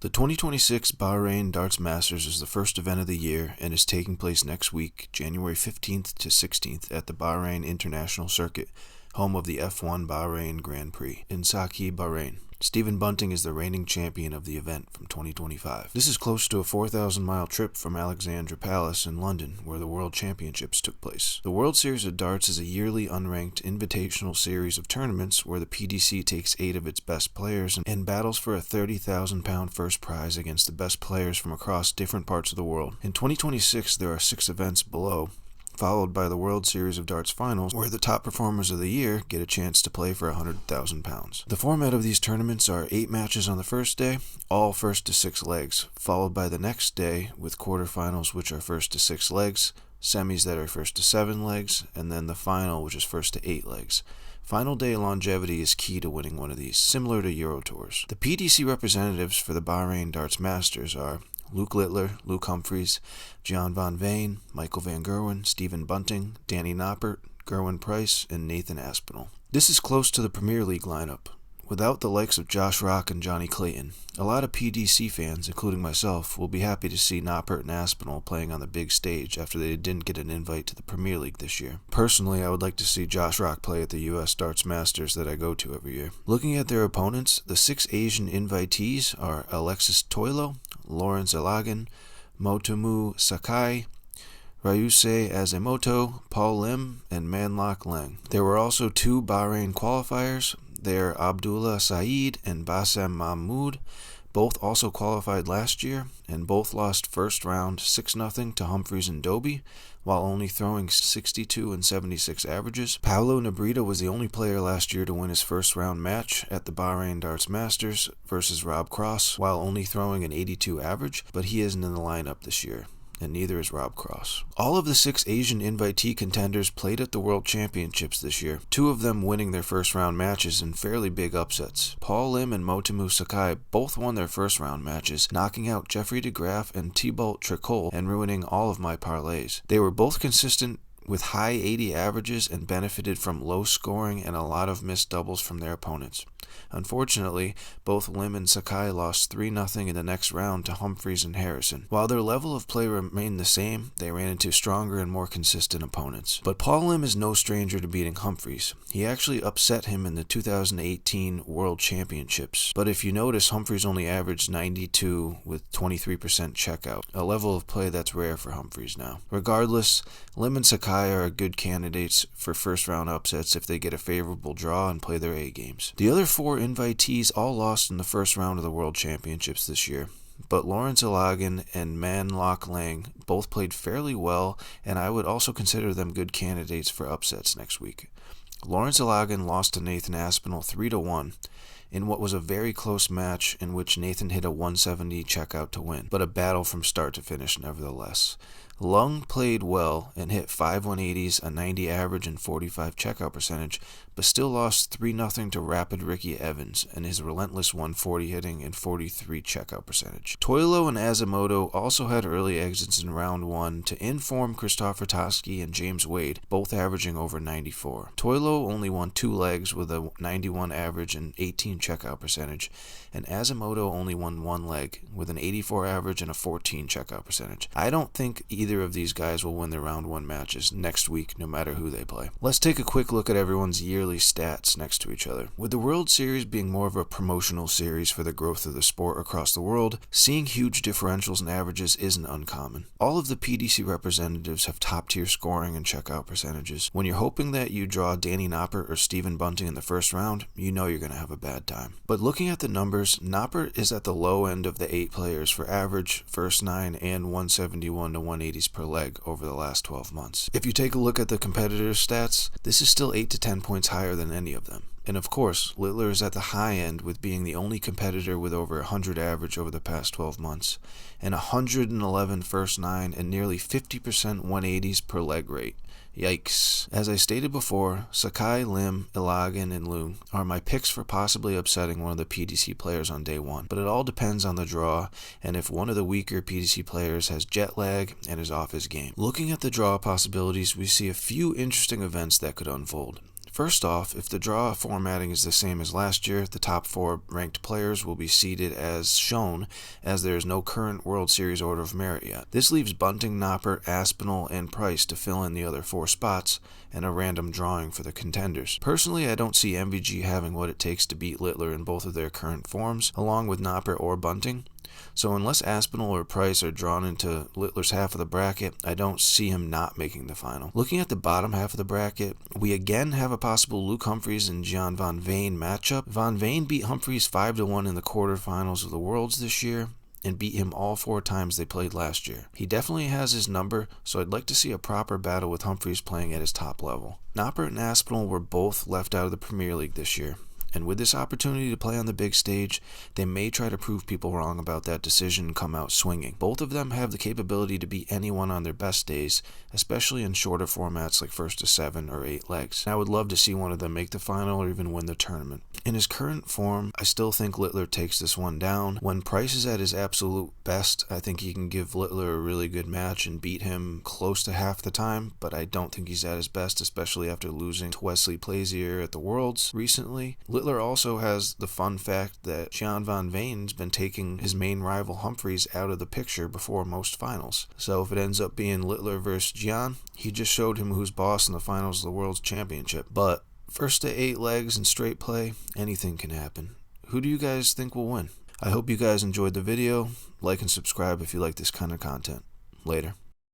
The 2026 Bahrain Darts Masters is the first event of the year and is taking place next week, January 15th to 16th, at the Bahrain International Circuit, home of the F1 Bahrain Grand Prix, in Saaqi, Bahrain. Stephen Bunting is the reigning champion of the event from 2025. This is close to a 4,000-mile trip from Alexandra Palace in London, where the World Championships took place. The World Series of Darts is a yearly unranked invitational series of tournaments where the PDC takes 8 of its best players and battles for a £30,000 first prize against the best players from across different parts of the world. In 2026, there are 6 events below, followed by the World Series of Darts Finals, where the top performers of the year get a chance to play for £100,000. The format of these tournaments are 8 matches on the first day, all first to 6 legs, followed by the next day with quarterfinals, which are first to 6 legs, semis that are first to 7 legs, and then the final, which is first to 8 legs. Final day longevity is key to winning one of these, similar to Euro Tours. The PDC representatives for the Bahrain Darts Masters are Luke Littler, Luke Humphries, Gian van Veen, Michael van Gerwen, Stephen Bunting, Danny Noppert, Gerwin Price, and Nathan Aspinall. This is close to the Premier League lineup, without the likes of Josh Rock and Johnny Clayton. A lot of PDC fans, including myself, will be happy to see Noppert and Aspinall playing on the big stage after they didn't get an invite to the Premier League this year. Personally, I would like to see Josh Rock play at the US Darts Masters that I go to every year. Looking at their opponents, the 6 Asian invitees are Alexis Toilo, Lawrence Elagan, Motomu Sakai, Ryusei Azemoto, Paul Lim, and Manlok Leng. There were also 2 Bahrain qualifiers. They're Abdullah Saeed and Bassem Mahmood. Both also qualified last year, and both lost first round 6-0 to Humphries and Doby, while only throwing 62 and 76 averages. Paolo Nebrita was the only player last year to win his first round match at the Bahrain Darts Masters versus Rob Cross, while only throwing an 82 average, but he isn't in the lineup this year, and neither is Rob Cross. All of the 6 Asian invitee contenders played at the World Championships this year, 2 of them winning their first round matches in fairly big upsets. Paul Lim and Motomu Sakai both won their first round matches, knocking out Jeffrey de Graaf and Thibault Tricol and ruining all of my parlays. They were both consistent with high 80 averages and benefited from low scoring and a lot of missed doubles from their opponents. Unfortunately, both Lim and Sakai lost 3-0 in the next round to Humphries and Harrison. While their level of play remained the same, they ran into stronger and more consistent opponents. But Paul Lim is no stranger to beating Humphries. He actually upset him in the 2018 World Championships. But if you notice, Humphries only averaged 92 with 23% checkout, a level of play that's rare for Humphries now. Regardless, Lim and Sakai are good candidates for first round upsets if they get a favorable draw and play their A games. The other 4 invitees all lost in the first round of the World Championships this year, but Lawrence Elagan and Manlok Leng both played fairly well, and I would also consider them good candidates for upsets next week. Lawrence Elagan lost to Nathan Aspinall 3-1 in what was a very close match in which Nathan hit a 170 checkout to win, but a battle from start to finish nevertheless. Lung played well and hit 5 180s, a 90 average, and 45 checkout percentage, but still lost 3-0 to Rapid Ricky Evans and his relentless 140 hitting and 43 checkout percentage. Toilo and Azemoto also had early exits in round 1 to inform Christopher Toski and James Wade, both averaging over 94. Toilo only won 2 legs with a 91 average and 18 checkout percentage, and Azemoto only won 1 leg with an 84 average and a 14 checkout percentage. I don't think either of these guys will win their round 1 matches next week, no matter who they play. Let's take a quick look at everyone's yearly stats next to each other. With the World Series being more of a promotional series for the growth of the sport across the world, seeing huge differentials in averages isn't uncommon. All of the PDC representatives have top-tier scoring and checkout percentages. When you're hoping that you draw Danny Noppert or Stephen Bunting in the first round, you know you're going to have a bad time. But looking at the numbers, Noppert is at the low end of the 8 players for average, first 9, and 171 to 180s per leg over the last 12 months. If you take a look at the competitors' stats, this is still 8 to 10 points higher than any of them. And of course, Littler is at the high end with being the only competitor with over 100 average over the past 12 months, and 111 first 9 and nearly 50% 180s per leg rate. Yikes. As I stated before, Sakai, Lim, Elagan, and Lung are my picks for possibly upsetting one of the PDC players on day 1, but it all depends on the draw and if one of the weaker PDC players has jet lag and is off his game. Looking at the draw possibilities, we see a few interesting events that could unfold. First off, if the draw formatting is the same as last year, the top 4 ranked players will be seeded as shown, as there is no current World Series order of merit yet. This leaves Bunting, Noppert, Aspinall, and Price to fill in the other 4 spots, and a random drawing for the contenders. Personally, I don't see MVG having what it takes to beat Littler in both of their current forms, along with Noppert or Bunting. So unless Aspinall or Price are drawn into Littler's half of the bracket, I don't see him not making the final. Looking at the bottom half of the bracket, we again have a possible Luke Humphries and Gian van Veen matchup. Van Veen beat Humphries 5-1 in the quarterfinals of the Worlds this year, and beat him all 4 times they played last year. He definitely has his number, so I'd like to see a proper battle with Humphries playing at his top level. Noppert and Aspinall were both left out of the Premier League this year, and with this opportunity to play on the big stage, they may try to prove people wrong about that decision and come out swinging. Both of them have the capability to beat anyone on their best days, especially in shorter formats like 1st to 7 or 8 legs. And I would love to see one of them make the final or even win the tournament. In his current form, I still think Littler takes this one down. When Price is at his absolute best, I think he can give Littler a really good match and beat him close to half the time, but I don't think he's at his best, especially after losing to Wesley Plaisier at the Worlds recently. Littler also has the fun fact that Gian van Veen's been taking his main rival Humphries out of the picture before most finals. So if it ends up being Littler versus Gian, he just showed him who's boss in the finals of the World's Championship. But 1st to 8 legs and straight play, anything can happen. Who do you guys think will win? I hope you guys enjoyed the video. Like and subscribe if you like this kind of content. Later.